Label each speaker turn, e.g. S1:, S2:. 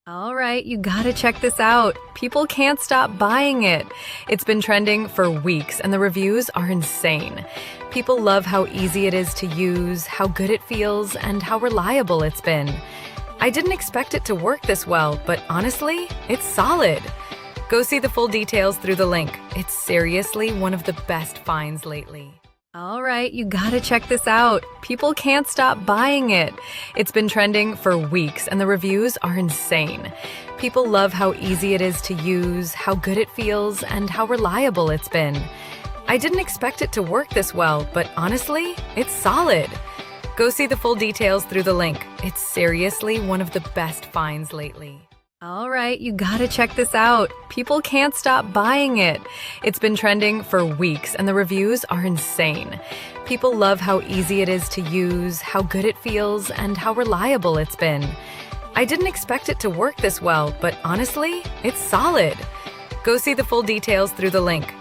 S1: All right, you gotta check this out. People can't stop buying it. It's been trending for weeks and the reviews are insane. People love how easy it is to use, how good it feels, and how reliable it's been. I didn't expect it to work this well, but honestly, it's solid. Go see the full details through the link. It's seriously one of the best finds lately. All right, you gotta check this out. People can't stop buying it. It's been trending for weeks and the reviews are insane. People love how easy it is to use, how good it feels, and how reliable it's been. I didn't expect it to work this well, but honestly, it's solid. Go see the full details through the link. It's seriously one of the best finds lately. All right, you gotta check this out. People can't stop buying it. It's been trending for weeks and the reviews are insane. People love how easy it is to use, how good it feels, and how reliable it's been. I didn't expect it to work this well, but honestly, it's solid. Go see the full details through the link.